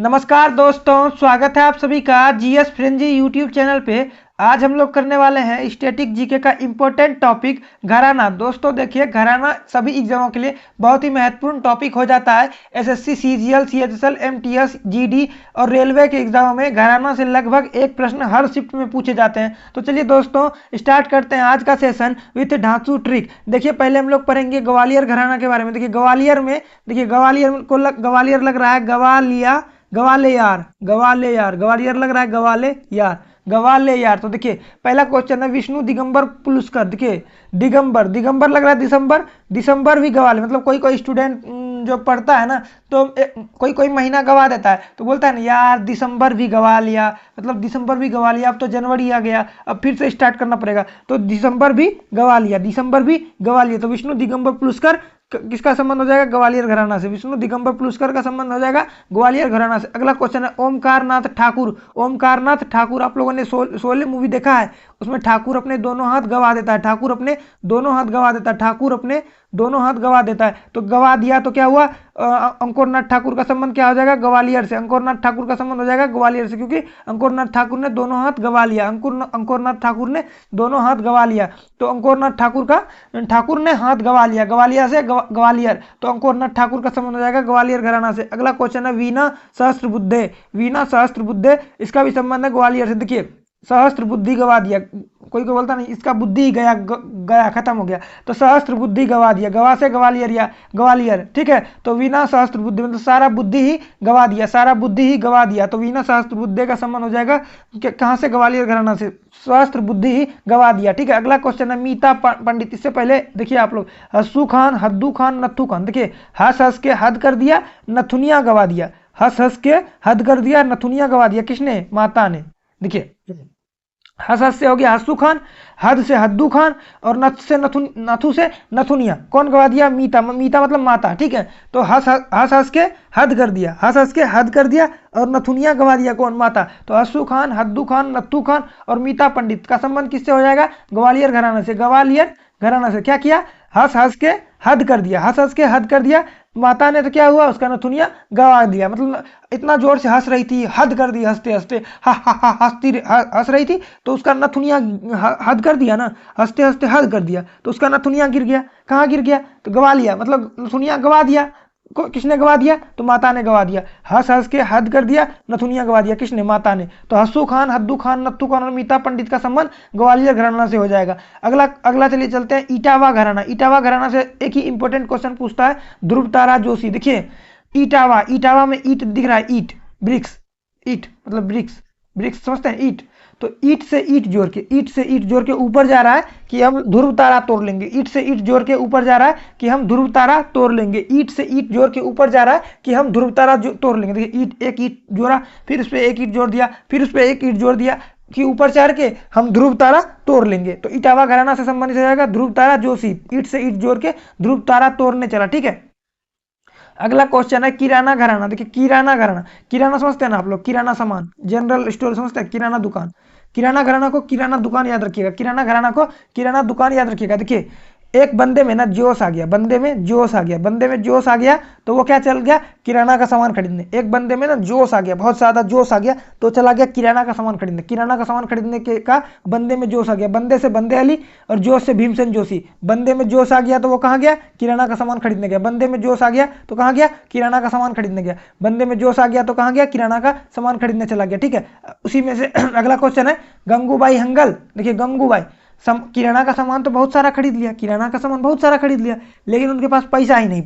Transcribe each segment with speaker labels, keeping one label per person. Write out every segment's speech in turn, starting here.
Speaker 1: नमस्कार दोस्तों, स्वागत है आप सभी का जीएस फ्रेंजी यूट्यूब चैनल पे। आज हम लोग करने वाले हैं स्टैटिक जीके का इम्पोर्टेंट टॉपिक घराना। दोस्तों देखिए, घराना सभी एग्जामों के लिए बहुत ही महत्वपूर्ण टॉपिक हो जाता है। SSC, CGL, CHSL, MTS, GD और रेलवे के एग्जामों में घराना से लगभग एक प्रश्न हर शिफ्ट में पूछे जाते हैं। तो चलिए दोस्तों, स्टार्ट करते हैं आज का सेशन विथ ढांसू ट्रिक। देखिए, पहले हम लोग पढ़ेंगे ग्वालियर घराना के बारे में। देखिए ग्वालियर में, देखिए ग्वालियर लग रहा है ग्वालियर लग रहा है गवाले यार। तो देखिए पहला क्वेश्चन है विष्णु दिगंबर पुरस्कार। देखिए दिगंबर लग रहा है दिसंबर भी गवाले, मतलब कोई स्टूडेंट जो पढ़ता है ना, तो कोई महीना गवा देता है, तो बोलता है ना यार दिसंबर भी गवा लिया, मतलब दिसंबर भी गवा लिया, अब तो जनवरी आ गया, अब फिर से स्टार्ट करना पड़ेगा। तो दिसंबर भी गवा लिया। तो विष्णु दिगंबर पुरस्कार किसका संबंध हो जाएगा? ग्वालियर घराना से। विष्णु दिगंबर पुरस्कार का संबंध हो जाएगा ग्वालियर घराना से। अगला क्वेश्चन है ओमकार नाथ ठाकुर। आप लोगों ने शोले मूवी देखा है, उसमें ठाकुर अपने दोनों हाथ गवा देता है। ठाकुर अपने दोनों हाथ गवा देता है। तो गवा दिया तो क्या हुआ? अंकुरनाथ ठाकुर का संबंध क्या हो जाएगा? ग्वालियर से। अंकुरनाथ ठाकुर का संबंध हो जाएगा ग्वालियर से, क्योंकि अंकुरनाथ ठाकुर ने दोनों हाथ गवा लिया। अंकुरनाथ ठाकुर ने दोनों हाथ गवा लिया, तो अंकुरनाथ ठाकुर ने हाथ गवा लिया। ग्वालियर से ग्वालियर, तो अंकुरनाथ ठाकुर का संबंध हो जाएगा ग्वालियर घराना से। अगला क्वेश्चन है वीणा सहस्त्रबुद्धे, इसका भी संबंध है ग्वालियर से। देखिए सहस्त्र बुद्धि गवा दिया, कोई बोलता नहीं इसका बुद्धि ही गया खत्म हो गया, तो सहस्त्र बुद्धि गवा दिया। गवा से ग्वालियर, ठीक है। तो वीणा सहस्त्र बुद्धि मतलब सारा बुद्धि ही गवा दिया, तो वीणा सहस्त्र बुद्धि का संबंध हो जाएगा कहाँ से? ग्वालियर घराना से। सहस्त्र बुद्धि ही गवा दिया, ठीक है। अगला क्वेश्चन है मीता पंडित। इससे पहले देखिए आप लोग, हस्सू खान, हद्दू खान, नत्थू खान। देखिए हंस के हद कर दिया, नथुनिया गवा दिया। हंस के हद कर दिया, नथुनिया गवा दिया। किसने? माता ने। देखिए हंस से हो गया हस्सू खान, हद से हद्दू खान, और नथु से नथुनिया। कौन गवा दिया? मीता मतलब माता, ठीक है। तो हंस के हद कर दिया और नथुनिया गवा दिया। कौन? माता। तो हस्सू खान, हद्दू खान, नत्थू खान और मीता पंडित का संबंध किससे हो जाएगा? ग्वालियर घराना से। क्या किया? हंस के हद कर दिया माता ने, तो क्या हुआ? उसका नथुनिया गवा दिया। मतलब इतना जोर से हंस रही थी, हद कर दी, हंसते हंस रही थी, तो उसका नथुनिया हद कर दिया ना, हंसते हद कर दिया, तो उसका नथुनिया गिर गया। कहाँ गिर गया? तो गवा लिया, मतलब नथुनिया गवा दिया। किसने गवा दिया? तो माता ने गवा दिया। हंस के हद कर दिया, नथुनिया गवा दिया। किसने? माता ने। तो हस्सू खान, हद्दू खान, नत्थू खान और मीता पंडित का संबंध ग्वालियर घराना से हो जाएगा। अगला चलिए चलते हैं इटावा घराना से एक ही इंपॉर्टेंट क्वेश्चन पूछता है ध्रुव तारा जोशी। देखिए इटावा में ईट दिख रहा है, ब्रिक्स मतलब ब्रिक्स समझते हैं? ईट, तो ईट से ईट जोड़ के ऊपर जा रहा है कि हम ध्रुव तारा तोड़ लेंगे। ईट से ईट जोड़ के ऊपर जा रहा है कि हम ध्रुव तारा तोड़ लेंगे। ईट से ईट जोड़ के ऊपर जा रहा है कि हम ध्रुव तारा तोड़ लेंगे। देखिए एक ईट जोड़ा, फिर उस पर एक ईट जोड़ दिया, फिर उस पर एक ईट जोड़ दिया कि ऊपर चढ़ के हम ध्रुव तारा तोड़ लेंगे। तो इटावा घराना से संबंधित हो जाएगा ध्रुव तारा जोशी। ईट से ईट जोड़ के ध्रुव तारा तोड़ने चला, ठीक है। अगला क्वेश्चन है किराना घराना। देखिए किराना समझते हैं ना आप लोग? किराना सामान, जनरल स्टोर समझते हैं? किराना दुकान। किराना घराना को किराना दुकान याद रखिएगा। किराना घराना को किराना दुकान याद रखिएगा। देखिए एक बंदे में ना जोश आ गया, बंदे में जोश आ गया, तो वो क्या चल गया? किराना का सामान खरीदने। एक बंदे में ना जोश आ गया, बहुत ज्यादा जोश आ गया, तो चला गया किराना का सामान खरीदने के का बंदे में जोश आ गया। बंदे से बंदे अली और जोश से भीमसेन जोशी। बंदे में जोश आ गया तो वो कहाँ गया? किराना का सामान खरीदने गया। बंदे में जोश आ गया तो कहाँ गया? किराना का सामान खरीदने गया। बंदे में जोश आ गया तो कहाँ गया? किराना का सामान खरीदने चला गया, ठीक है। उसी में से अगला क्वेश्चन है गंगूबाई हंगल। देखिए गंगूबाई किराना का सामान तो बहुत सारा खरीद लिया, लेकिन उनके पास पैसा नहीं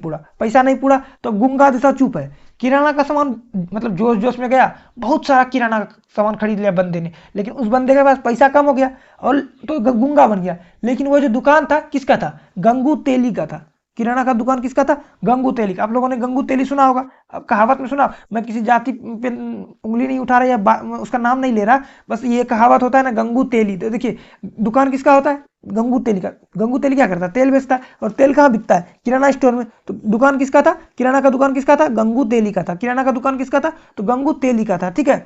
Speaker 1: पूरा, तो गुंगा जैसा चुप है। किराना का सामान मतलब जोश में गया, बहुत सारा किराना का सामान खरीद लिया बंदे ने, लेकिन उस बंदे के पास पैसा कम हो गया और तो गुंगा बन गया। लेकिन वो जो दुकान था किसका था? गंगू तेली का था। किराना का दुकान किसका था? गंगू तेली का। आप लोगों ने गंगू तेली सुना होगा, कहावत में सुना। मैं किसी जाति पे उंगली नहीं उठा रहा या उसका नाम नहीं ले रहा, बस ये कहावत होता है ना, गंगू तेली। तो देखिए दुकान किसका होता है? गंगू तेली का। गंगू तेली क्या करता है? तेल बेचता है, और तेल कहाँ बिकता है? किराना स्टोर में। तो दुकान किसका था? किराना का दुकान किसका था? गंगू तेली का था। किराना का दुकान किसका था? तो गंगू तेली का था, ठीक है।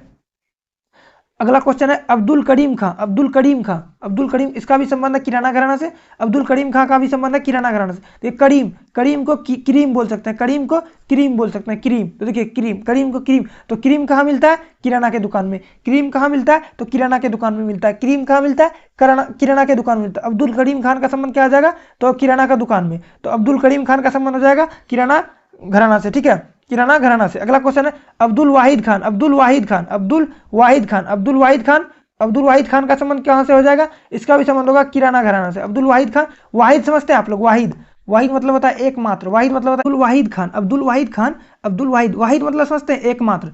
Speaker 1: अगला क्वेश्चन है अब्दुल करीम खां। अब्दुल करीम खां, अब्दुल करीम, इसका भी संबंध है किराना घराना से। अब्दुल करीम खां का भी संबंध है किराना घराना से। देखिए करीम, करीम को क्रीम बोल सकते हैं, करीम को क्रीम बोल सकते हैं, क्रीम। तो देखिए क्रीम, करीम को क्रीम, तो क्रीम कहाँ मिलता है? किराना के दुकान में। क्रीम कहाँ मिलता है? तो किराना के दुकान में मिलता है। क्रीम कहाँ मिलता है? किराना के दुकान में मिलता है। अब्दुल करीम खान का संबंध क्या आ जाएगा? तो किराना का दुकान में। तो अब्दुल करीम खान का संबंध हो जाएगा किराना घराना से, ठीक है, किराना घराना से। अगला क्वेश्चन है अब्दुल वाहिद खान। अब्दुल वाहिद खान, अब्दुल वाहिद खान, अब्दुल वाहिद खान, अब्दुल वाहिद खान का संबंध कहां से हो जाएगा? इसका भी संबंध होगा किराना घराना से। अब्दुल वाहिद खान, वाहिद समझते हैं आप लोग? वाहिद, वाहिद मतलब होता है एकमात्र। वाहिद मतलब होता है अब्दुल वाहिद खान, अब्दुल वाहिद खान, अब्दुल वाहिद। वाहिद मतलब समझते हैं एकमात्र।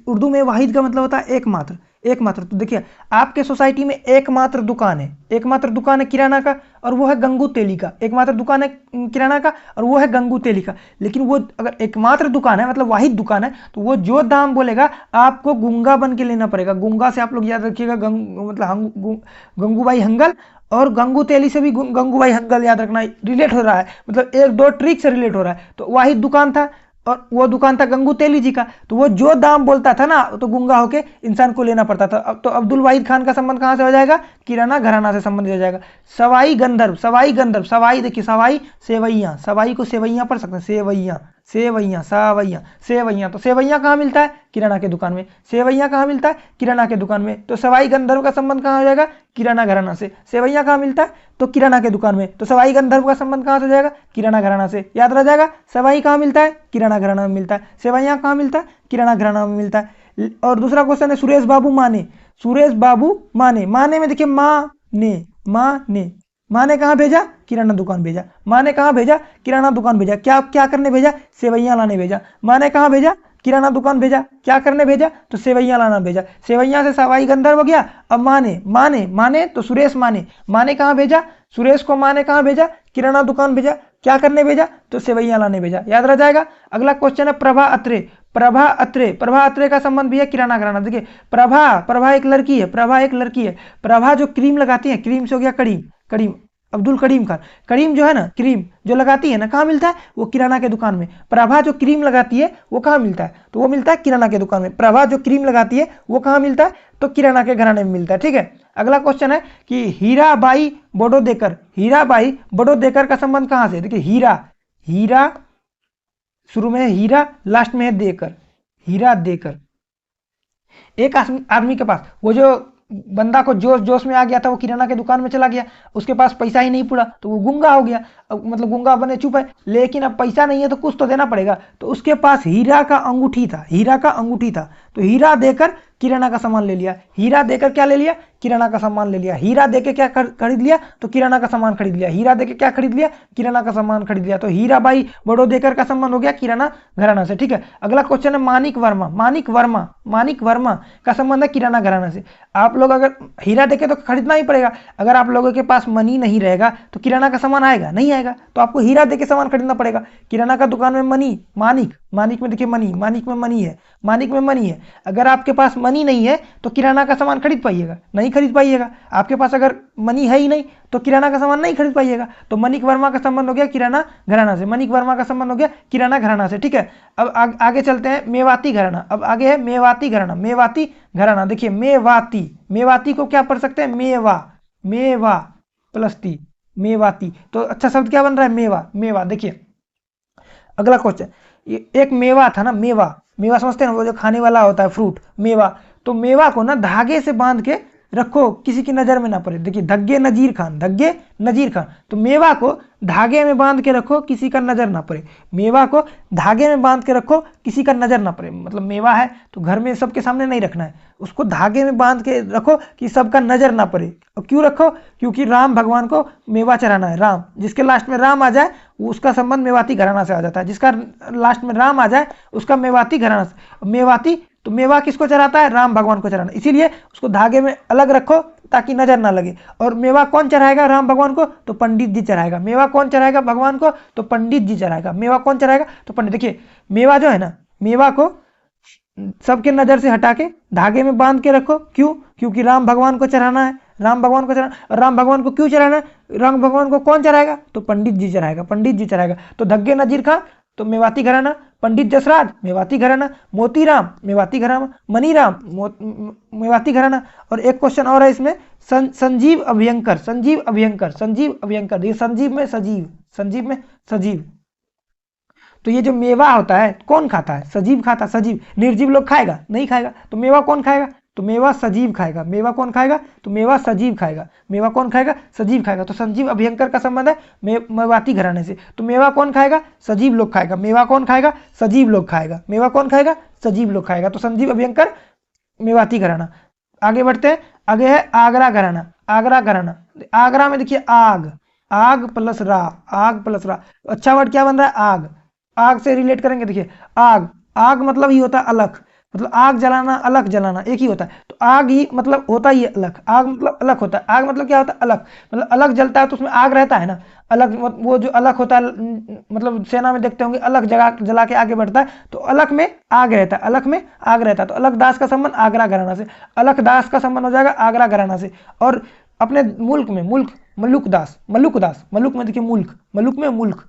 Speaker 1: उर्दू में वाहिद का मतलब होता है एकमात्र, एकमात्र। तो देखिए आपके सोसाइटी में एकमात्र दुकान है, एकमात्र दुकान है किराना का, और वो है गंगू तेली का। एकमात्र दुकान है किराना का और वो है गंगू तेली का। लेकिन वो अगर एकमात्र दुकान है मतलब वाहिद दुकान है, तो वो जो दाम बोलेगा आपको गुंगा बन के लेना पड़ेगा। गुंगा से आप लोग याद रखिएगा, मतलब गंगूबाई हंगल, और गंगू तेली से भी गंगूबाई हंगल याद रखना, रिलेट हो रहा है, मतलब एक दो ट्रिक से रिलेट हो रहा है। तो वाहिद दुकान था और वो दुकान था गंगू तेली जी का, तो वो जो दाम बोलता था ना तो गुंगा होके इंसान को लेना पड़ता था। अब तो अब्दुल वाहिद खान का संबंध कहां से हो जाएगा? किराना घराना से संबंध हो जाएगा। सवाई गंधर्व, सवाई गंधर्व, सवाई देखिए सवाई सेवैया, सवाई को सेवैया पढ़ सकते हैं, सेवैया, सेवैया, सावैया, सेवैया। तो सेवैया कहाँ मिलता है? किराना के दुकान में। सेवैया कहाँ मिलता है? किराना के दुकान में। तो सवाई गंधर्व का संबंध कहाँ हो जाएगा? किराना घराना से। सेवैया कहाँ मिलता है? तो किराना के दुकान में। तो सवाई गंधर्व का संबंध कहाँ से हो जाएगा? किराना घराना से। याद रह जाएगा, सवाई कहाँ मिलता है? किराना घराना में मिलता है। सेवैया कहाँ मिलता है? किराना घराना में मिलता है। और दूसरा क्वेश्चन है सुरेश बाबू माने। सुरेश बाबू माने, माने में देखिए माँ ने, माँ ने, माँ ने कहाँ भेजा? किराना दुकान भेजा। माँ ने कहाँ भेजा? किराना दुकान भेजा। क्या क्या करने भेजा? सेवैयाँ लाने भेजा। माँ ने कहाँ भेजा? किराना दुकान भेजा। क्या करने भेजा? तो सेवैयाँ लाना भेजा। सेवैयाँ से सवाई गंधर्व हो गया। अब माने, माने, माने तो सुरेश माने, माने कहाँ भेजा? सुरेश को माँ ने कहाँ भेजा? किराना दुकान भेजा। क्या करने भेजा? तो सेवैयाँ लाने भेजा। याद रह जाएगा। अगला क्वेश्चन है प्रभा अत्रे। प्रभा अत्रे, प्रभा अत्रे का संबंध भी है किराना घराना। देखिए प्रभा, प्रभा एक लड़की है, प्रभा एक लड़की है। प्रभा जो क्रीम लगाती है, क्रीम से हो गया करीम, करीम, अब्दुल करीम खान। करीम जो है ना, क्रीम जो लगाती है ना, कहाँ मिलता है? वो किराना के दुकान में। प्रभा जो क्रीम लगाती है वो कहाँ मिलता है? तो वो मिलता है किराना के दुकान में। प्रभा जो क्रीम लगाती है वो कहाँ मिलता है? तो किराना के घराने में मिलता है, ठीक है। अगला क्वेश्चन है कि हीराबाई बड़ोदेकर। हीराबाई बड़ोदेकर का संबंध कहाँ से? देखिए हीरा, हीरा शुरू में है हीरा, लास्ट में है देकर, हीरा देकर। एक आदमी के पास, वो जो बंदा को जोश जोश में आ गया था, वो किराना के दुकान में चला गया, उसके पास पैसा ही नहीं पड़ा तो वो गुंगा हो गया। अब मतलब गुंगा बने चुप है, लेकिन अब पैसा नहीं है तो कुछ तो देना पड़ेगा। तो उसके पास हीरा का अंगूठी था, हीरा का अंगूठी था, तो हीरा देकर किराना का सामान ले लिया। हीरा देकर क्या ले लिया? किराना का सामान ले लिया। हीरा देके क्या खरीद लिया? तो किराना का सामान खरीद लिया। हीरा देके क्या खरीद लिया? किराना का सामान खरीद लिया। तो हीराबाई बड़ोदेकर का संबंध हो गया किराना घराना से, ठीक है। अगला क्वेश्चन है मानिक वर्मा। मानिक वर्मा, मानिक वर्मा का संबंध है किराना घराना से। आप लोग अगर हीरा देके तो खरीदना ही पड़ेगा। अगर आप लोगों के पास मनी नहीं रहेगा तो किराना का सामान आएगा नहीं आएगा, तो आपको हीरा देके सामान खरीदना पड़ेगा। किराना का दुकान में मनी, मानिक, मानिक में देखिए मनी, मानिक में मनी है, मानिक में मनी है। अगर आपके पास मनी नहीं है तो किराना का सामान खरीद पाइएगा? नहीं खरीद पाइएगा। आपके पास अगर मनी है ही नहीं तो किराना का सामान नहीं खरीद पाइएगा। तो मनिक वर्मा का संबंध हो गया किराना घराना से। मनिक वर्मा का संबंध हो गया किराना घराना से, ठीक है। अब आगे चलते हैं मेवाती घराना। अब आगे है मेवाती घराना। मेवाती घराना, देखिए मेवाती, मेवाती को क्या पढ़ सकते हैं? मेवा, मेवा प्लस ती, मेवाती। तो अच्छा शब्द क्या बन रहा है? मेवा, मेवा। देखिए अगला क्वेश्चन, एक मेवा था ना, मेवा, मेवा समझते हैं ना, वो जो खाने वाला होता है फ्रूट, मेवा। तो मेवा को ना धागे से बांध के रखो, किसी की नजर में ना पड़े। देखिए धग्गे नजीर खान, धग्गे नजीर खान। तो मेवा को धागे में बांध के रखो, किसी का नजर ना पड़े। मेवा को धागे में बांध के रखो, किसी का नजर ना पड़े। मतलब मेवा है तो घर में सबके सामने नहीं रखना है, उसको धागे में बांध के रखो कि सबका नजर ना पड़े। और क्यों रखो? क्योंकि राम भगवान को मेवा चढ़ाना है। राम, जिसके लास्ट में राम आ जाए उसका संबंध मेवाती घराना से आ जाता है। जिसका लास्ट में राम आ जाए उसका मेवाती घराना से। मेवाती, तो मेवा किसको चढ़ाता है? राम भगवान को चढ़ाना, इसीलिए उसको धागे में अलग रखो ताकि नजर ना लगे। और मेवा कौन चढ़ाएगा राम भगवान को? तो पंडित जी चढ़ाएगा। मेवा कौन चढ़ाएगा भगवान को? तो पंडित जी चढ़ाएगा। मेवा कौन चढ़ाएगा? तो पंडित। देखिए मेवा जो है ना, मेवा को सबके नजर से हटा के धागे में बांध के रखो। क्यों? क्योंकि राम भगवान को चढ़ाना है, राम भगवान को चढ़ाना। और राम भगवान को क्यों चढ़ाना है? राम भगवान को कौन चढ़ाएगा? तो पंडित जी चढ़ाएगा, पंडित जी चढ़ाएगा। तो धग्गे नजीर खां तो मेवाती घराना, पंडित जसराज मेवाती घराना, मोतीराम मेवाती घराना, मनीराम मेवाती घराना। और एक क्वेश्चन और है इसमें, संजीव अभयंकर, संजीव अभयंकर, संजीव अभयंकर, ये संजीव में सजीव, संजीव में सजीव। तो ये जो मेवा होता है कौन खाता है? सजीव खाता है। सजीव, निर्जीव लोग खाएगा? नहीं खाएगा। तो मेवा कौन खाएगा? तो मेवा सजीव खाएगा। मेवा कौन खाएगा? तो मेवा सजीव खाएगा। मेवा कौन खाएगा? सजीव खाएगा। तो संजीव अभयंकर का संबंध है मेवाती घराने से। तो मेवा कौन खाएगा? सजीव लोग खाएगा। मेवा कौन खाएगा? सजीव लोग खाएगा। मेवा कौन खाएगा? सजीव लोग खाएगा। तो संजीव अभयंकर मेवाती घराना। आगे बढ़ते हैं, आगे है आगरा घराना। आगरा घराना, आगरा में देखिए आग, आग प्लस रा, आग प्लस रा। अच्छा वर्ड क्या बन रहा है? आग। आग से रिलेट करेंगे, देखिए आग, आग मतलब ही होता है अलग, मतलब आग जलाना अलग जलाना एक ही होता है। तो आग ही मतलब होता ही अलग, आग मतलब अलग होता है। आग मतलब क्या होता है? अलग, मतलब अलग जलता है तो उसमें आग रहता है ना, अलग वो जो अलग होता है, मतलब सेना में देखते होंगे अलग जगह जला के आगे बढ़ता है, तो अलग में आग रहता है, अलग में आग रहता है। तो अलग दास का संबंध आगरा घराना से, अलग दास का संबंध हो जाएगा आगरा घराना से। और अपने मुल्क में मुल्क, मलुक दास, मलुक दास, मलुक में देखिए मुल्क, मलुक में मुल्क,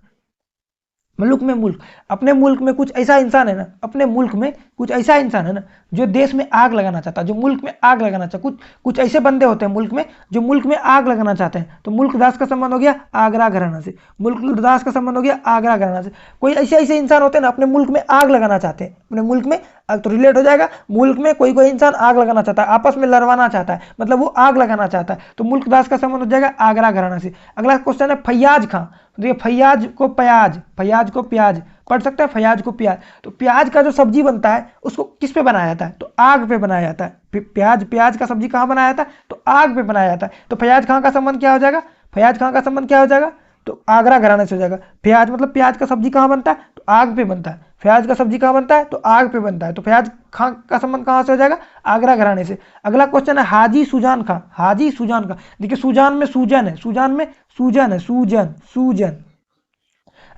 Speaker 1: मुल्क में मुल्क। अपने मुल्क में कुछ ऐसा इंसान है ना, अपने मुल्क में कुछ ऐसा इंसान है ना जो देश में आग लगाना चाहता है, जो मुल्क में आग लगाना चाहता है। कुछ कुछ ऐसे बंदे होते हैं मुल्क में जो मुल्क में आग लगाना चाहते हैं। तो मुल्क दास का संबंध हो गया आगरा घराना से, मुल्क दास का संबंध हो गया आगरा घराना से। कोई ऐसे ऐसे इंसान होते हैं ना अपने मुल्क में आग लगाना चाहते हैं, अपने मुल्क में तो रिलेट हो जाएगा। मुल्क में कोई कोई इंसान आग लगाना चाहता है, आपस में लड़वाना चाहता है, मतलब वो आग लगाना चाहता है। तो मुल्क दास का संबंध हो जाएगा आगरा घराना से। अगला क्वेश्चन है फैयाज खां। देखिए फैयाज को प्याज, फैयाज को प्याज पढ़ सकते हैं, फैयाज को प्याज। तो प्याज का जो सब्जी बनता है उसको किस पे बनाया जाता है? तो आग पे बनाया जाता है। प्याज, प्याज का सब्जी कहाँ बनाया जाता है? तो आग पे बनाया जाता है। तो फैयाज खां का संबंध क्या हो जाएगा? फैयाज खां का संबंध क्या हो जाएगा? तो आगरा घराने से हो जाएगा। प्याज मतलब प्याज का सब्जी कहाँ बनता है? तो आग पे बनता है। प्याज का सब्जी कहाँ बनता है? तो आग पे बनता है। तो फैयाज खां का संबंध कहाँ से हो जाएगा? आगरा घराने से। अगला क्वेश्चन है हाजी सुजान खां। हाजी सुजान खां, देखिए सुजान में सूजन है, सुजान में सूजन है, सूजन, सूजन।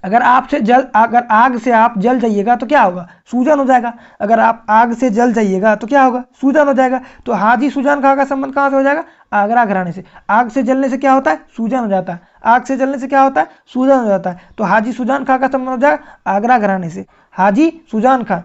Speaker 1: अगर अगर आग से आप जल जाइएगा तो क्या होगा? सूजन हो जाएगा। अगर आप आग से जल जाइएगा तो क्या होगा? सूजन हो जाएगा। तो हाजी सुजान खां का संबंध कहाँ से हो जाएगा? आगरा घराने से। आग से जलने से क्या होता है? सूजन हो जाता है। आग से जलने से क्या होता है? सूजन हो जाता है। तो हाजी सुजान खां का संबंध हो जाएगा आगरा घराने से। हाजी सुजान खां,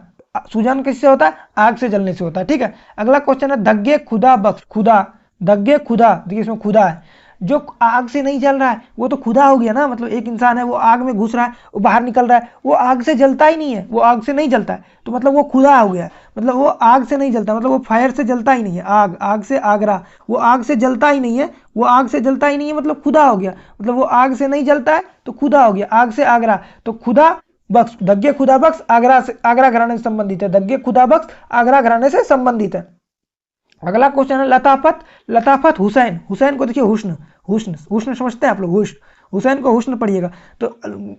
Speaker 1: सूजन किससे होता है? आग से जलने से होता है। ठीक है। अगला क्वेश्चन है दग्गे खुदा बख्श। खुदा, दग्गे खुदा, देखिए इसमें खुदा है, जो आग से नहीं जल रहा है वो तो खुदा हो गया ना। मतलब एक इंसान है वो आग में घुस रहा है, वो बाहर निकल रहा है, वो आग से जलता ही नहीं है, वो आग से नहीं जलता है, तो मतलब वो खुदा हो गया। मतलब वो आग से नहीं जलता, मतलब वो फायर से जलता ही नहीं है। आग, आग से आगरा, वो आग से जलता ही नहीं है, वो आग से जलता ही नहीं है, मतलब खुदा हो गया। मतलब वो आग से नहीं जलता है तो खुदा हो गया। आग से आगरा, तो खुदा बख्श, दग्गे खुदा बख्श आगरा से, आगरा घराने से संबंधित है। दग्गे खुदा बख्श आगरा घराने से संबंधित है। अगला क्वेश्चन है लताफत, लताफत हुसैन। हुसैन को देखिए हुस्न, हुस्न, हुस्न समझते हैं आप लोग? हुस्न, हुसैन को हुस्न पढ़िएगा तो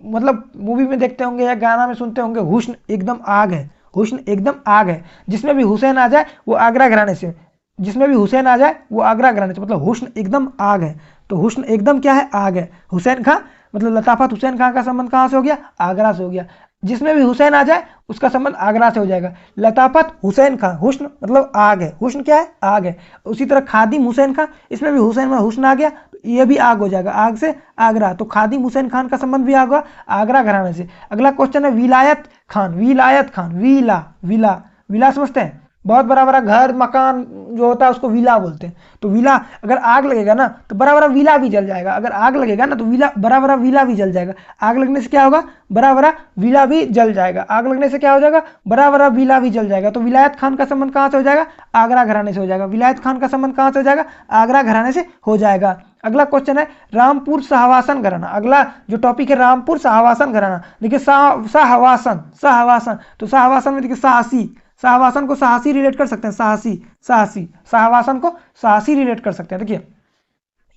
Speaker 1: मतलब मूवी में देखते होंगे या गाना में सुनते होंगे, हुस्न एकदम आग है, हुस्न एकदम आग है। जिसमें भी हुसैन आ जाए वो आगरा घराने से, जिसमें भी हुसैन आ जाए वो आगरा घराने से, मतलब हुस्न एकदम आग है। तो हुस्न एकदम क्या है? आग है। हुसैन खां मतलब लताफत हुसैन खां का संबंध कहाँ से हो गया? आगरा से हो गया। जिसमें भी हुसैन आ जाए उसका संबंध आगरा से हो जाएगा। लताफत हुसैन खां, हुस्न मतलब आग है, हुस्न क्या है? आग है। उसी तरह खादिम हुसैन खां, इसमें भी हुसैन में हुस्न आ गया तो ये भी आग हो जाएगा, आग से आगरा। तो खादिम हुसैन खान का संबंध भी आ गया आगरा घराने से। अगला क्वेश्चन है विलायत खान, विलायत खान, विला, विला, विला समझते हैं? बहुत बड़ा बड़ा घर मकान जो होता है उसको विला बोलते हैं। तो विला, अगर आग लगेगा ना तो बड़ा बड़ा विला भी जल जाएगा। अगर आग लगेगा ना तो विला, बड़ा बड़ा विला भी जल जाएगा। आग लगने से क्या होगा? बड़ा बड़ा विला भी जल जाएगा। आग लगने से क्या हो जाएगा? बड़ा बड़ा विला भी जल जाएगा। तो विलायत खान का संबंध कहाँ से हो जाएगा? आगरा घराने से हो जाएगा। विलायत खान का संबंध कहाँ से हो जाएगा? आगरा घराने से हो जाएगा। अगला क्वेश्चन है रामपुर सहवासन घराना। अगला जो टॉपिक है रामपुर सहवासन घराना। देखिए सहवासन, सहवासन, तो सहवासन में देखिए साहसी, सहवासन को साहसी रिलेट कर सकते हैं, साहसी, साहसी, सहवासन को साहसी रिलेट कर सकते हैं। देखिए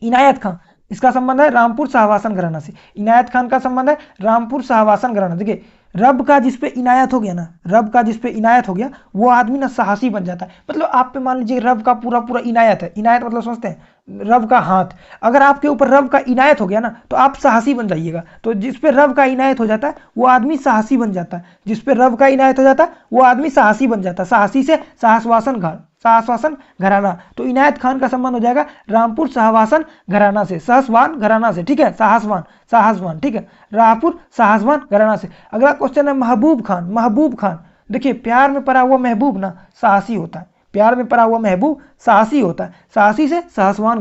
Speaker 1: इनायत खां, इसका संबंध है रामपुर सहवासन घराना से। इनायत खान का संबंध है रामपुर सहवासन घराना। देखिए रब का जिस पे इनायत हो गया ना, रब का जिस पे इनायत हो गया वो आदमी ना साहसी बन जाता है। मतलब आप पे मान लीजिए रब का पूरा पूरा इनायत है, इनायत मतलब समझते हैं? रब का हाथ। अगर आपके ऊपर रब का इनायत हो गया ना तो आप साहसी बन जाइएगा। तो जिस पे रब का इनायत हो जाता है वो आदमी साहसी बन जाता है। जिस पे रब का इनायत हो जाता है वो आदमी साहसी बन जाता है। साहसी से साहसवासन घराना। तो इनायत खान का संबंध हो जाएगा रामपुर शाहवासन घराना से, सहसवान घराना से, ठीक है, साहसवान, ठीक है, रामपुर शाहसवान घराना से। अगला क्वेश्चन है महबूब खान। देखिए प्यार में पड़ा हुआ महबूब ना साहसी होता है, प्यार में पड़ा हुआ महबूब साहसी होता है। साहसी से सहसवान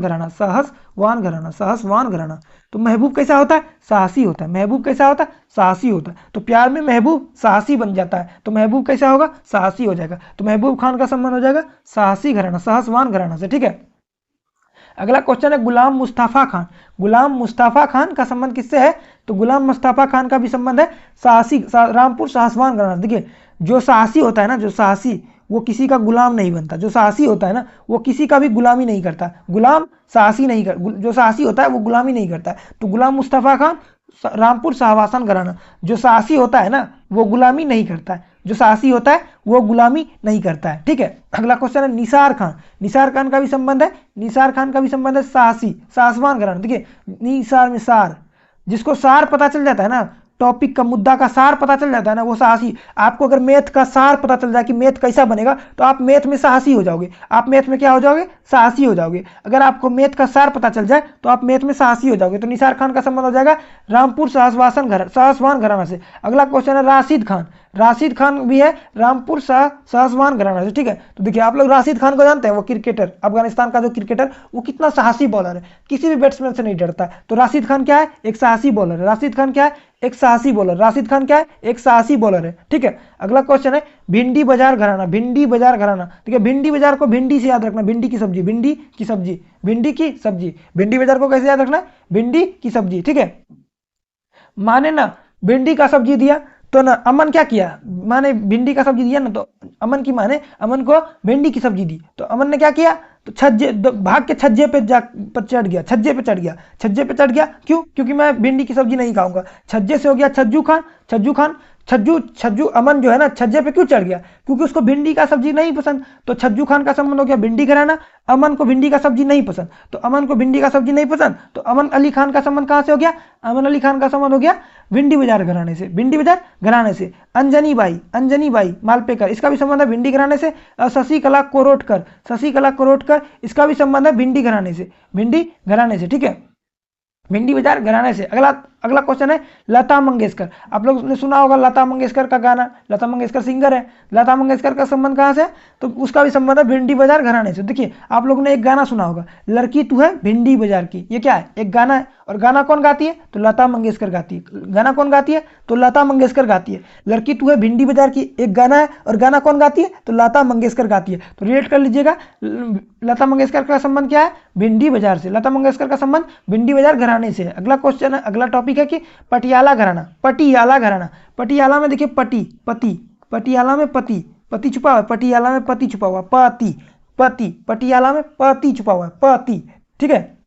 Speaker 1: घराना। तो महबूब कैसा होता है? साहसी होता है। महबूब कैसा होता है? साहसी होता है। तो प्यार में महबूब साहसी बन जाता है, तो महबूब कैसा होगा? साहसी हो जाएगा। तो महबूब खान का संबंध हो जाएगा साहसी घराना, सहसवान घराना से, ठीक है। अगला क्वेश्चन है गुलाम मुस्तफा खान का संबंध किससे है? तो गुलाम मुस्तफा खान का भी संबंध है रामपुर शाहसवान घराना। देखिए जो साहसी होता है ना, जो साहसी वो किसी का गुलाम नहीं बनता। जो साहसी होता है ना वो किसी का भी गुलामी नहीं करता। जो साहसी होता है वो गुलामी नहीं करता। तो गुलाम मुस्तफा खान रामपुर शाहवासन घराना। जो साहसी होता है ना वो गुलामी नहीं करता है, जो साहसी होता है वो गुलामी नहीं करता है, ठीक है। अगला क्वेश्चन है निसार खान का भी संबंध है साहसवान घराना। देखिए निसार में सार, जिसको सार पता चल जाता है ना, टॉपिक का मुद्दा का सार पता चल जाता है ना, वो साहसी। आपको अगर मैथ का सार पता चल जाए कि मैथ कैसा बनेगा तो आप मैथ में साहसी हो जाओगे। आप मैथ में क्या हो जाओगे? साहसी हो जाओगे। अगर आपको मैथ का सार पता चल जाए तो आप मैथ में साहसी हो जाओगे। तो निसार खान का संबंध हो जाएगा रामपुर शाहसवान घराना से। अगला क्वेश्चन है राशिद खान भी है रामपुर शाहसवान घराना से, ठीक है। तो देखिए आप लोग राशिद खान को जानते हैं, वो क्रिकेटर, अफगानिस्तान का जो क्रिकेटर, वो कितना साहसी बॉलर है, किसी भी बैट्समैन से नहीं डरता है। तो राशिद खान क्या है? एक साहसी बॉलर है। राशिद खान क्या है? एक साहसी बॉलर है, ठीक है। अगला क्वेश्चन है भिंडी बाजार घराना। देखिए भिंडी बाजार को भिंडी से याद रखना, भिंडी की सब्जी। भिंडी बाजार को कैसे याद रखना? भिंडी की सब्जी, ठीक है। माने ना भिंडी का सब्जी दिया तो ना अमन क्या किया? माने भिंडी का सब्जी दिया ना तो अमन की माने अमन को भिंडी की सब्जी दी, तो अमन ने क्या किया? तो भाग के छज्जे पे चढ़ गया। क्यों? क्योंकि मैं भिंडी की सब्जी नहीं खाऊंगा। छज्जे से हो गया छज्जू अमन जो है ना छज्जे पे क्यों चढ़ गया? क्योंकि उसको भिंडी का सब्जी नहीं पसंद। तो छज्जू खान का संबंध हो गया भिंडी घराना। अमन को भिंडी का सब्जी नहीं पसंद, तो अमन अली खान का संबंध कहां से हो गया? अमन अली खान का संबंध हो गया भिंडी बाजार घराने से। अंजनी बाई मालपेकर, इसका भी संबंध है भिंडी घराने से। शशिकला कोरोटकर, इसका भी संबंध है भिंडी घराने से, ठीक है, भिंडी बाजार घराने से। अगला क्वेश्चन है लता मंगेशकर। आप लोग ने सुना होगा लता मंगेशकर का गाना, लता मंगेशकर सिंगर है। लता मंगेशकर का संबंध कहाँ से? तो उसका भी संबंध है भिंडी बाजार घराने से। देखिए आप लोग ने एक गाना सुना होगा, लड़की तू है भिंडी बाजार की। ये क्या है? एक गाना है। और गाना कौन गाती है? तो लता मंगेशकर गाती है। गाना कौन गाती है? तो लता मंगेशकर गाती है। लड़की तू है भिंडी बाजार की एक गाना है, और गाना कौन गाती है? तो लता मंगेशकर गाती है। तो रिलेट कर लीजिएगा, लता मंगेशकर का संबंध क्या है? भिंडी बाजार से। लता मंगेशकर का संबंध भिंडी बाजार घराने से है। अगला क्वेश्चन है, अगला टॉपिक है कि पटियाला घराना। पटियाला में देखिए पटियाला में पति छुपा हुआ है। पटियाला में पति छुपा हुआ, पटियाला में पति छुपा हुआ है, पति, ठीक है।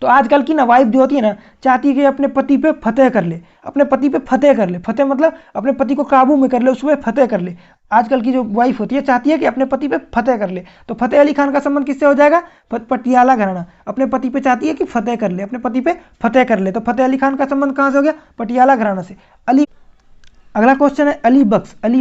Speaker 1: तो आजकल की ना वाइफ जो होती है ना, चाहती है कि अपने पति पे फतेह कर ले, फतेह मतलब अपने पति को काबू में कर ले, उस पर फतेह कर ले। आजकल की जो वाइफ होती है चाहती है कि अपने पति पे फतेह कर ले। तो फतेह अली खान का संबंध किससे हो जाएगा? पटियाला घराना। अपने पति पे चाहती है कि फतेह कर ले, अपने पति पे फतेह कर ले। तो फतेह अली खान का संबंध कहाँ से हो गया? पटियाला घराना से। अगला क्वेश्चन है अली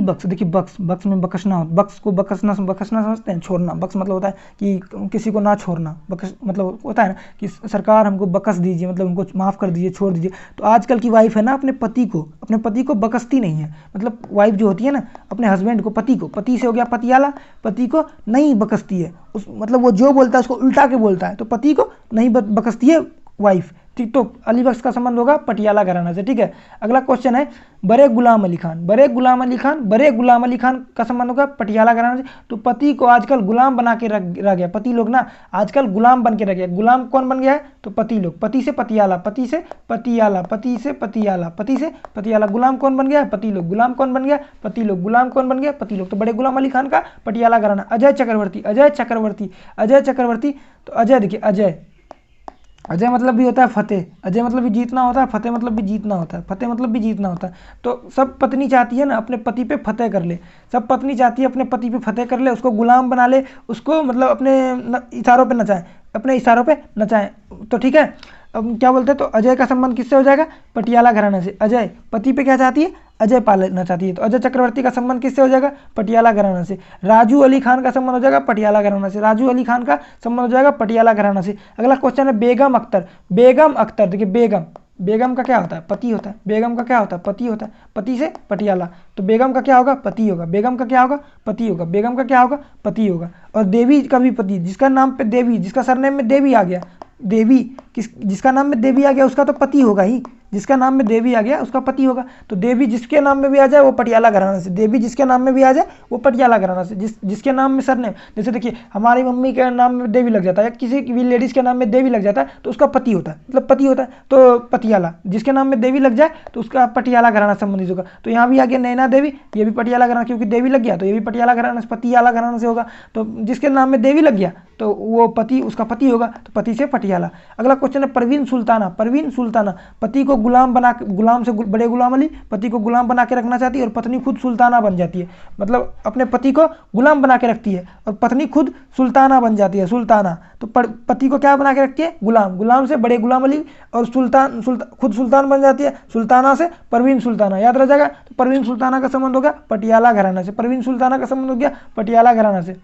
Speaker 1: बख्श। देखिए बख्श में बख्शना, बख्श को बख्शना समझते हैं, छोड़ना। बख्श मतलब होता है कि किसी को ना छोड़ना। बख्श मतलब होता है ना कि सरकार हमको बख्श दीजिए, मतलब हमको माफ़ कर दीजिए, छोड़ दीजिए। तो आजकल की वाइफ है ना अपने पति को बख्शती नहीं है। मतलब वाइफ जो होती है ना अपने हस्बैंड को, पति से हो गया पटियाला, पति को नहीं बख्शती है। मतलब वो जो बोलता है उसको उल्टा के बोलता है, तो पति को नहीं बख्शती है वाइफ, ठीक। तो अली बख्श का संबंध होगा पटियाला घराना से, ठीक है। अगला क्वेश्चन है बड़े गुलाम अली खान का संबंध होगा पटियाला घराना से। तो पति को आजकल गुलाम बना के रख गया। पति लोग ना आजकल गुलाम बन के रख गया। गुलाम कौन बन गया है? तो पति लोग। पति से पतियाला। गुलाम कौन बन गया? पति लोग। गुलाम कौन बन गया? पति लोग। गुलाम कौन बन गया? पति लोग। तो बड़े गुलाम अली खान का पटियाला घराना। अजय चक्रवर्ती। तो अजय देखिए अजय मतलब भी होता है फतेह, अजय मतलब भी जीतना होता है, फतेह मतलब भी जीतना होता है, फतेह मतलब भी जीतना होता है। तो सब पत्नी चाहती है ना अपने पति पे फतेह कर ले, सब पत्नी चाहती है अपने पति पे फतेह कर ले, उसको गुलाम बना ले, उसको मतलब अपने इशारों पे नचाए, अपने इशारों पे नचाए। तो ठीक है, अब क्या बोलते हैं, तो अजय का संबंध किससे हो जाएगा, पटियाला घराना से। अजय पति पे क्या चाहती है, अजय पालना चाहती है, तो अजय चक्रवर्ती का संबंध किससे हो जाएगा, पटियाला घराना से। राजू अली खान का संबंध हो जाएगा पटियाला घराना से, राजू अली खान का संबंध हो जाएगा पटियाला घराना से। अगला क्वेश्चन है बेगम अख्तर, बेगम अख्तर, देखिए बेगम, बेगम का क्या होता है, पति होता है, बेगम का क्या होता है, पति होता है, पति से पटियाला, तो बेगम का क्या होगा, पति होगा, बेगम का क्या होगा, पति होगा, बेगम का क्या होगा, पति होगा। और देवी का भी पति, जिसका नाम पे देवी, जिसका सरनेम में देवी आ गया, देवी जिसका नाम में देवी आ गया उसका तो पति होगा ही, जिसका नाम में देवी आ गया उसका पति होगा। तो देवी जिसके नाम में भी आ जाए वो पटियाला घराना से, देवी जिसके नाम में भी आ जाए वो पटियाला घराना से। जिसके नाम में सरनेम, जैसे देखिए हमारी मम्मी के नाम में देवी लग जाता है या किसी भी लेडीज़ के नाम में देवी लग जाता है तो उसका पति होता है, मतलब पति होता है, तो पटियाला। जिसके नाम में देवी लग जाए तो उसका पटियाला घराना संबंधित होगा। तो यहाँ भी आ गया नैना देवी, ये भी पटियाला घराना, क्योंकि देवी लग गया तो ये भी पटियाला घराना से, पटियाला घराना से होगा। तो जिसके नाम में देवी लग गया तो वो पति, उसका पति होगा, तो पति से पटियाला। अगला क्वेश्चन है परवीन सुल्ताना, परवीन सुल्ताना पति को गुलाम बना, गुलाम से बड़े गुलाम अली पति को गुलाम बना के रखना चाहती है और पत्नी खुद सुल्ताना बन जाती है, मतलब अपने पति को गुलाम बना के रखती है और पत्नी खुद सुल्ताना बन जाती है, सुल्ताना। तो पति को क्या बना के रखती है, गुलाम, गुलाम से बड़े गुलाम अली और खुद सुल्तान बन जाती है, सुल्ताना से परवीन सुल्ताना, याद रह जाएगा। तो परवीन सुल्ताना का संबंध हो गया पटियाला घराना से, परवीन सुल्ताना का संबंध हो गया पटियाला घराना से।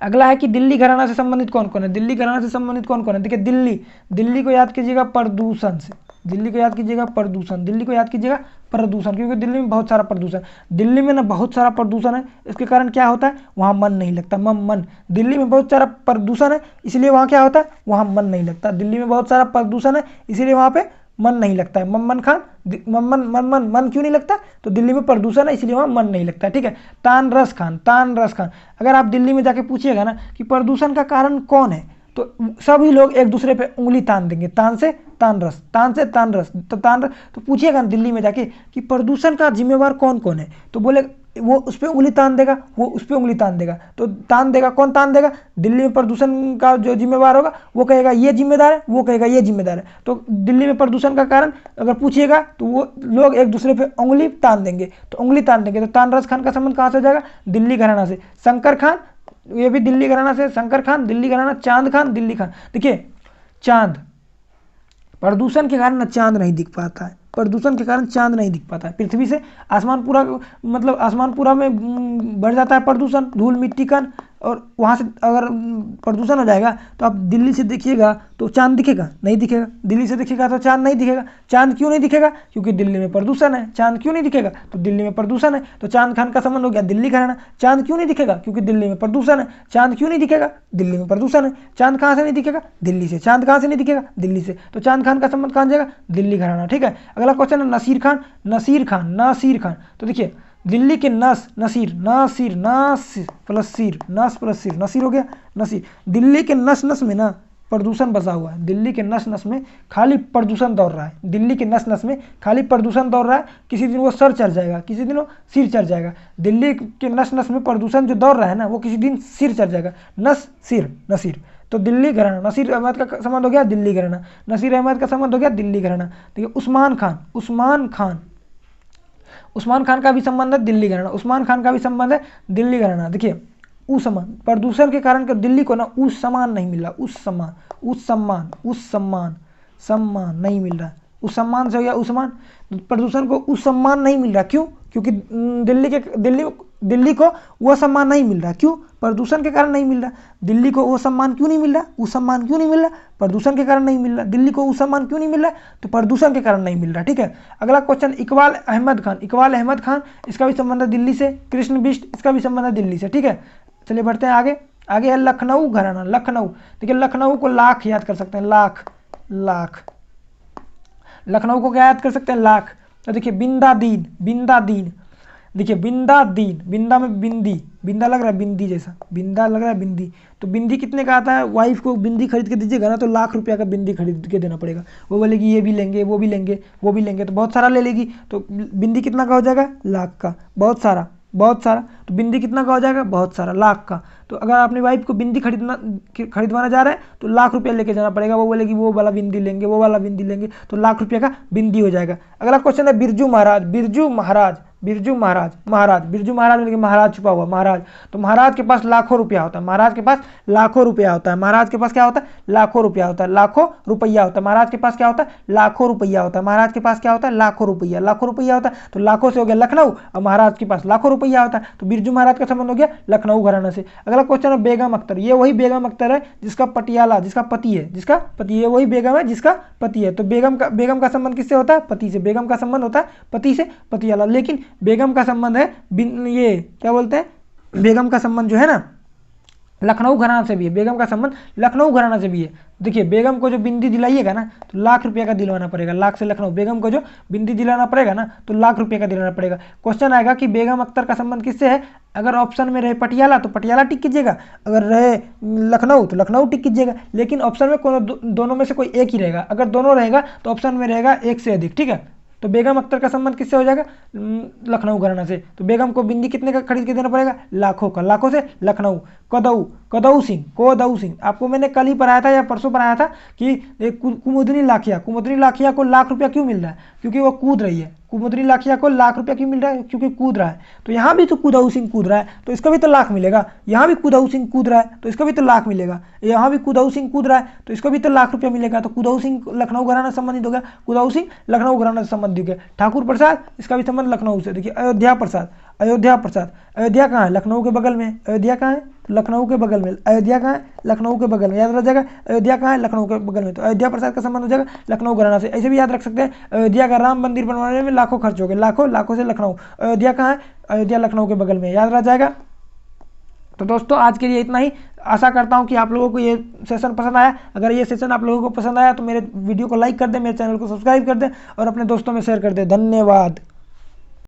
Speaker 1: अगला है कि दिल्ली घराना से संबंधित कौन कौन है, दिल्ली घराना से संबंधित कौन कौन है, देखिए दिल्ली, दिल्ली को याद कीजिएगा प्रदूषण से, दिल्ली को याद कीजिएगा प्रदूषण, दिल्ली को याद कीजिएगा प्रदूषण, क्योंकि दिल्ली में बहुत सारा प्रदूषण, दिल्ली में ना बहुत सारा प्रदूषण है, इसके कारण क्या होता है, वहाँ मन नहीं लगता, मन, दिल्ली में बहुत सारा प्रदूषण है इसलिए वहाँ क्या होता है, वहाँ मन नहीं लगता, दिल्ली में बहुत सारा प्रदूषण है इसीलिए वहाँ पे मन नहीं लगता है। मन खान, मन क्यों नहीं लगता, तो दिल्ली में प्रदूषण है इसलिए वहाँ मन नहीं लगता है, ठीक है। तानरस खान, तानरस खान, अगर आप दिल्ली में जाके पूछिएगा ना कि प्रदूषण का कारण कौन है तो सभी लोग एक दूसरे पे उंगली तान देंगे, तान से तानरस, तान से तानरस, तो तानरस, तो पूछिएगा दिल्ली में जाके कि प्रदूषण का जिम्मेवार कौन कौन है, तो बोले वो उस पर उंगली तान देगा, वो उस पर उंगली तान देगा, तो तान देगा, कौन तान देगा, दिल्ली में प्रदूषण का जो जिम्मेवार होगा वो कहेगा ये जिम्मेदार है, वो कहेगा ये जिम्मेदार है। तो दिल्ली में प्रदूषण का कारण अगर पूछिएगा तो वो लोग एक दूसरे पे उंगली तान देंगे, तो उंगली तान देंगे। तो तानरस खान का संबंध कहाँ से हो जाएगा, दिल्ली घराना से। शंकर खान, ये भी दिल्ली घराना से, शंकर खान दिल्ली घराना। चांद खान दिल्ली खान, देखिए चांद, प्रदूषण के कारण चांद नहीं दिख पाता है, प्रदूषण के कारण चांद नहीं दिख पाता है, पृथ्वी से आसमान पूरा, मतलब आसमान पूरा में बढ़ जाता है प्रदूषण, धूल मिट्टी कण, और वहाँ से अगर प्रदूषण हो जाएगा तो आप दिल्ली से देखिएगा तो चांद दिखेगा, नहीं दिखेगा, दिल्ली से दिखेगा तो चांद नहीं दिखेगा। चांद क्यों नहीं दिखेगा, क्योंकि दिल्ली में प्रदूषण है। चांद क्यों नहीं दिखेगा, तो दिल्ली में प्रदूषण है, तो चांद खान का संबंध हो गया दिल्ली घराना। चांद क्यों नहीं दिखेगा, क्योंकि दिल्ली में प्रदूषण है। चांद क्यों नहीं दिखेगा, दिल्ली में प्रदूषण है। चांद कहाँ से नहीं दिखेगा, दिल्ली से। चांद कहाँ से नहीं दिखेगा, दिल्ली से, तो चांद खान का संबंध कहाँ जाएगा, दिल्ली घराना, ठीक है। अगला क्वेश्चन है नसीर खान, नसीर खान, नसीर खान, तो देखिए दिल्ली के नस, नसीर, नसीर, नस प्लस सिर, नस प्लस सिर, नसीर हो गया, नसीर। दिल्ली के नस नस में ना प्रदूषण बसा हुआ है, दिल्ली के नस नस में खाली प्रदूषण दौड़ रहा है, दिल्ली के नस नस में खाली प्रदूषण दौड़ रहा है, किसी दिन वो सर चढ़ जाएगा, किसी दिन वो सिर चढ़ जाएगा। दिल्ली के नस नस में प्रदूषण जो दौड़ रहा है ना वो किसी दिन सिर चढ़ जाएगा, नस सिर, नसीर। तो दिल्ली घराना, नसीर अहमद का संबंध हो गया दिल्ली घराना, नसीर अहमद का संबंध हो गया दिल्ली घराना। देखिए उस्मान खान, उस्मान खान, उस्मान खान का भी संबंध है दिल्ली घराना, उस्मान खान का भी संबंध है दिल्ली घराना। देखिए उस्मान, प्रदूषण के कारण दिल्ली को ना उस सम्मान नहीं मिल रहा, उस सम्मान, उस सम्मान, उस सम्मान, सम्मान नहीं मिल रहा, उस सम्मान से हो गया उस्मान। प्रदूषण को उस सम्मान नहीं मिल रहा, क्यों, क्योंकि दिल्ली को वो सम्मान नहीं मिल रहा, क्यों, प्रदूषण के कारण नहीं मिल रहा। दिल्ली को वो सम्मान क्यों नहीं मिल रहा, उस सम्मान क्यों नहीं मिल रहा, प्रदूषण के कारण नहीं मिल रहा। दिल्ली को उस सम्मान क्यों नहीं मिल रहा, तो प्रदूषण के कारण नहीं मिल रहा, ठीक है। अगला क्वेश्चन इकबाल अहमद खान, इकबाल अहमद खान, इसका भी संबंध है दिल्ली से। कृष्ण बिष्ट, इसका भी संबंध है दिल्ली से, ठीक है। चलिए बढ़ते हैं आगे। आगे है लखनऊ घराना, लखनऊ, देखिए लखनऊ को लाख याद कर सकते हैं, लाख, लाख, लखनऊ को क्या याद कर सकते हैं, लाख। तो देखिए बिंदा दीन, बिंदा दीन, देखिए बिंदा दीन, बिंदा में बिंदी, बिंदा लग रहा है बिंदी जैसा, बिंदा लग रहा है बिंदी, तो बिंदी कितने का आता है, वाइफ को बिंदी खरीद के दीजिएगा ना तो लाख रुपया का बिंदी खरीद के देना पड़ेगा। वो बोलेगी ये भी लेंगे, वो भी लेंगे, वो भी लेंगे, तो बहुत सारा ले लेगी, तो बिंदी कितना का हो जाएगा, लाख का, बहुत सारा, बहुत सारा, तो बिंदी कितना का हो जाएगा, बहुत सारा, लाख का। तो अगर अपनी वाइफ को बिंदी खरीदवाना जा रहे हैं तो लाख रुपया लेके जाना पड़ेगा, वो बोलेगी वो वाला बिंदी लेंगे, वो वाला बिंदी लेंगे, तो लाख रुपये का बिंदी हो जाएगा। अगला क्वेश्चन है बिरजू महाराज, बिरजू महाराज, बिरजू महाराज, महाराज, बिरजू महाराज मतलब महाराज छुपा हुआ, महाराज। तो महाराज के पास लाखों रुपया होता है, महाराज के पास लाखों रुपया होता है, महाराज के पास क्या होता है, लाखों रुपया होता है, लाखों रुपया होता है, महाराज के पास क्या होता है, लाखों रुपया होता है, महाराज के पास क्या होता है, लाखों रुपया, लाखों रुपया होता है। तो लाखों से हो गया लखनऊ, और महाराज के पास लाखों रुपया होता है, तो बिरजू महाराज का संबंध हो गया लखनऊ घराना से। अगला क्वेश्चन है बेगम अख्तर, ये वही बेगम अख्तर है जिसका पटियाला, जिसका पति है, जिसका पति है, वही बेगम है जिसका पति है। तो बेगम का संबंध किससे होता है, पति से, बेगम का संबंध होता है पति से, पटियाला। लेकिन बेगम का संबंध है ये क्या बोलते हैं, बेगम का संबंध जो है ना लखनऊ घराना से भी है, बेगम का संबंध लखनऊ घराना से भी है। देखिए बेगम को जो बिंदी दिलाइएगा ना तो लाख रुपये का दिलवाना पड़ेगा, लाख से लखनऊ, बेगम को जो बिंदी दिलाना पड़ेगा ना तो लाख रुपये का दिलाना पड़ेगा। क्वेश्चन आएगा कि बेगम अख्तर का संबंध किससे है, अगर ऑप्शन में रहे पटियाला तो पटियाला टिक कीजिएगा, अगर रहे लखनऊ तो लखनऊ टिक कीजिएगा। लेकिन ऑप्शन में दोनों में से कोई एक ही रहेगा, अगर दोनों रहेगा तो ऑप्शन में रहेगा एक से अधिक, ठीक है। तो बेगम अख्तर का संबंध किससे हो जाएगा, लखनऊ घराना से। तो बेगम को बिंदी कितने का खरीद के देना पड़ेगा, लाखों का, लाखों से लखनऊ। कदऊ, कदऊ सिंह, कोदऊ सिंह, आपको मैंने कल ही पढ़ाया था या परसों पढ़ाया था कि कुमुदनी लाखिया, कुमुदनी लाखिया को लाख रुपया क्यों मिल रहा है, क्योंकि वो कूद रही है। कुमुदनी लाखिया को लाख रुपया क्यों मिल रहा है, क्योंकि कूद रहा है। तो यहाँ भी तो कुदऊ सिंह कूद रहा है तो इसका भी तो लाख मिलेगा, यहाँ भी कुदऊ सिंह कूद रहा है तो इसका भी तो लाख मिलेगा, यहाँ भी कुदऊ सिंह कूद रहा है तो इसको भी तो लाख रुपया मिलेगा। तो कुदऊ सिंह लखनऊ घराना से संबंधित हो गया, कुदऊ सिंह लखनऊ घराना से संबंधित हो गया। ठाकुर प्रसाद, इसका भी संबंध लखनऊ से। देखिए अयोध्या प्रसाद, अयोध्या प्रसाद, अयोध्या कहाँ है, लखनऊ के बगल में, अयोध्या कहाँ है, लखनऊ के बगल में, अयोध्या कहाँ है, लखनऊ के बगल में, याद रख जाएगा, अयोध्या कहाँ है, लखनऊ के बगल में। तो अयोध्या प्रसाद का संबंध हो जाएगा लखनऊ घराना से। ऐसे भी याद रख सकते हैं अयोध्या का राम मंदिर बनवाने में लाखों खर्च हो गए, लाखों, लाखों से लखनऊ, अयोध्या कहाँ है, अयोध्या लखनऊ के बगल में, याद रह जाएगा। तो दोस्तों आज के लिए इतना ही। आशा करता हूं कि आप लोगों को ये सेशन पसंद आया। अगर ये सेशन आप लोगों को पसंद आया तो मेरे वीडियो को लाइक कर दें, मेरे चैनल को सब्सक्राइब कर दें और अपने दोस्तों में शेयर कर दें। धन्यवाद।